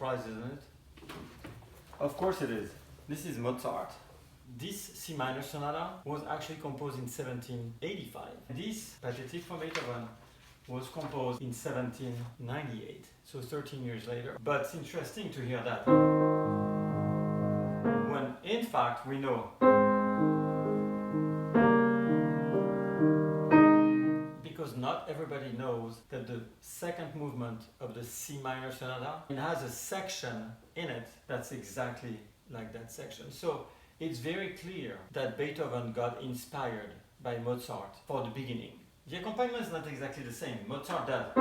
surprise, isn't it? Of course it is. This is Mozart. This C minor sonata was actually composed in 1785. This Pathétique from Beethoven was composed in 1798, so 13 years later. But it's interesting to hear that, when in fact we know, because not everybody knows that the second movement of the C minor sonata, it has a section in it that's exactly like that section. So it's very clear that Beethoven got inspired by Mozart for the beginning. The accompaniment is not exactly the same. Mozart does.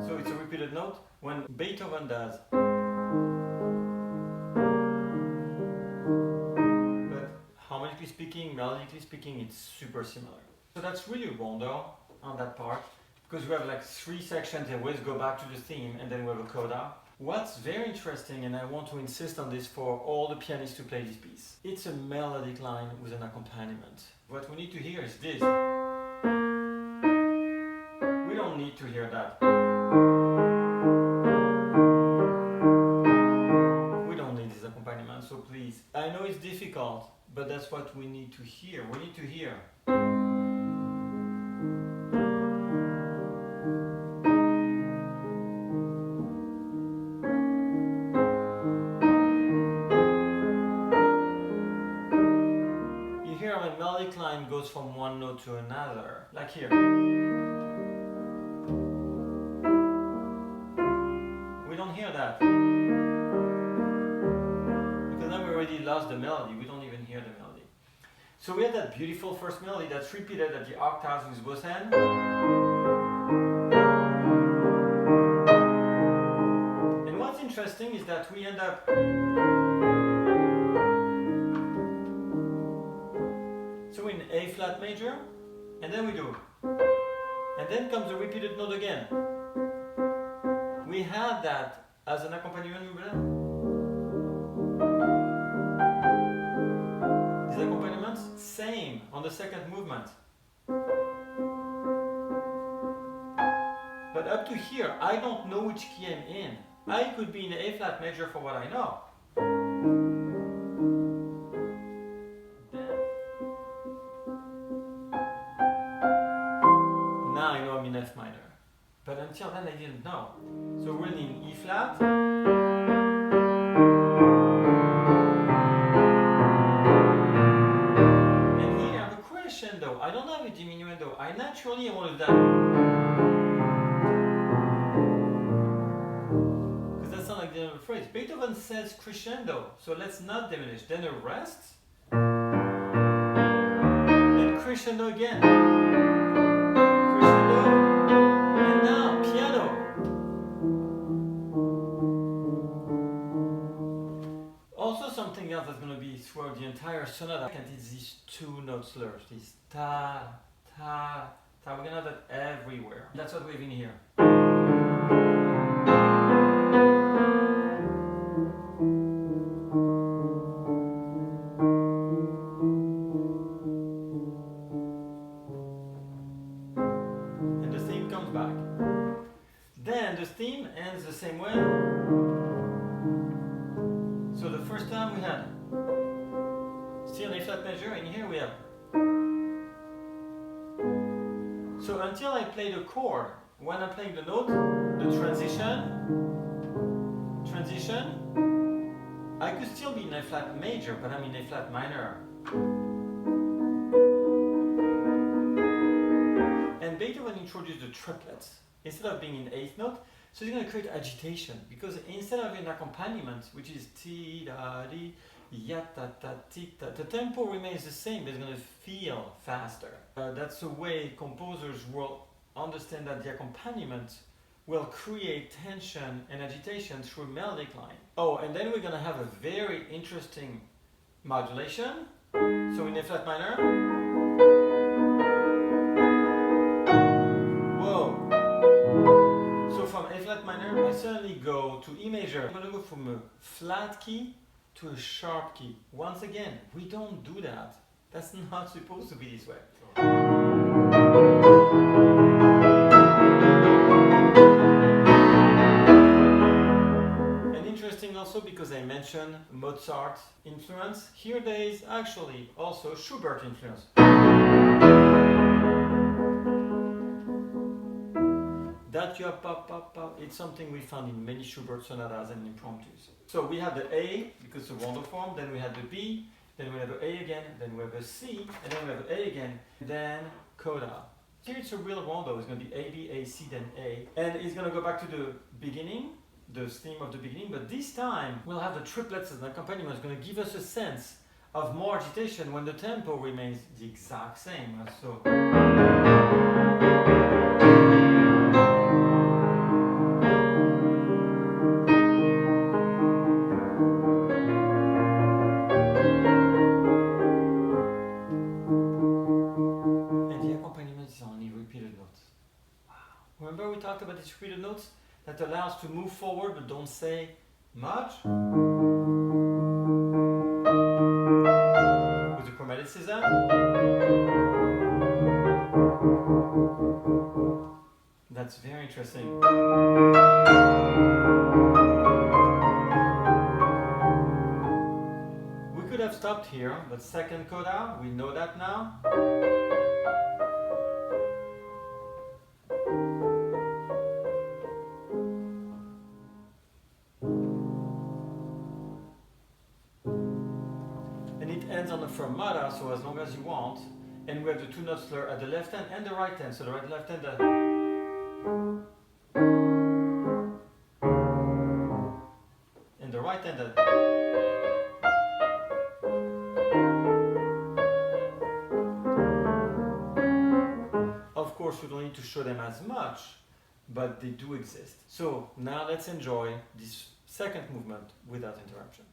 So it's a repeated note. When Beethoven does. But harmonically speaking, melodically speaking, it's super similar. So that's really a wonder on that part, because we have like 3 sections that always go back to the theme, and then we have a coda. What's very interesting, and I want to insist on this for all the pianists who play this piece, it's a melodic line with an accompaniment. What we need to hear is this. We don't need to hear that. We don't need this accompaniment, so please. I know it's difficult, but that's what we need to hear. We need to hear. Melodic line goes from one note to another, like here. We don't hear that, because then we already lost the melody. We don't even hear the melody. So we have that beautiful first melody that's repeated at the octaves with both hands. And what's interesting is that we end up in A flat major, and then we do, and then comes the repeated note again. We had that as an accompaniment. These accompaniments, same on the second movement. But up to here, I don't know which key I'm in. I could be in A flat major for what I know. F minor, but until then I didn't know. So we're in E flat, and here I have a crescendo. I don't have a diminuendo. I naturally want to do that, because that sounds like the end of the phrase. Beethoven says crescendo, so let's not diminish. Then a rest, then crescendo again. And now, piano. Also something else that's going to be throughout the entire sonata, and it's these 2 note slurs, these ta, ta, ta. We're going to have that everywhere. That's what we have in here. Then the theme ends the same way. So the first time we had still A flat major, and here we have. So until I play the chord, when I'm playing the note, the transition, I could still be in A flat major, but I'm in A flat minor. And Beethoven introduced the triplets. Instead of being in 8th note, so it's going to create agitation, because instead of an accompaniment, which is ti da di ya ta ta ti ta, the tempo remains the same, but it's going to feel faster. That's the way composers will understand that the accompaniment will create tension and agitation through melodic line. Oh, and then we're going to have a very interesting modulation. So in A flat minor. From A flat minor, I suddenly go to E major. I'm going to go from a flat key to a sharp key. Once again, we don't do that. That's not supposed to be this way. interesting also because I mentioned Mozart influence. Here there is actually also Schubert influence. That you have pop, pop, pop, it's something we found in many Schubert sonatas and impromptus. So we have the A, because of rondo form, then we have the B, then we have the A again, then we have a C, and then we have the A again, then coda. Here it's a real rondo, it's going to be A, B, A, C, then A. And it's going to go back to the beginning, the theme of the beginning, but this time we'll have the triplets as an accompaniment. It's going to give us a sense of more agitation when the tempo remains the exact same. So. Remember we talked about these repeated notes that allow us to move forward but don't say much? With the chromaticism. That's very interesting. We could have stopped here, but second coda, we know that now. On the fermata, so as long as you want, and we have the two notes at the left hand and the right hand. So the right left hand, and the right hand. Of course, we don't need to show them as much, but they do exist. So now let's enjoy this second movement without interruption.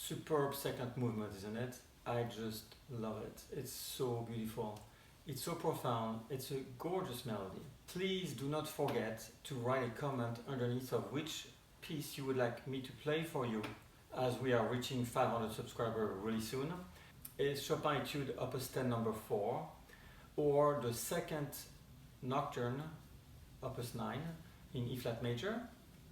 superb second movement, isn't it? I just love it. It's so beautiful. It's so profound. It's a gorgeous melody. Please do not forget to write a comment underneath of which piece you would like me to play for you, as we are reaching 500 subscribers really soon. Is Chopin Etude Opus 10 number 4, or the second Nocturne Opus 9 in E flat major,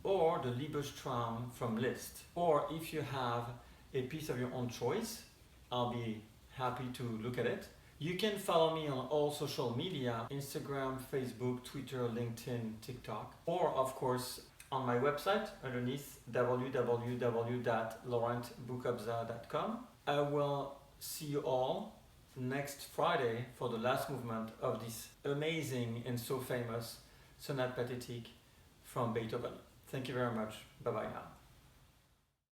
or the Liebestraum from Liszt. Or if you have a piece of your own choice, I'll be happy to look at it. You can follow me on all social media, Instagram, Facebook, Twitter, LinkedIn, TikTok, or of course on my website underneath www.laurentboukobza.com. I will see you all next Friday for the last movement of this amazing and so famous Sonate Pathétique from Beethoven. Thank you very much. Bye bye now.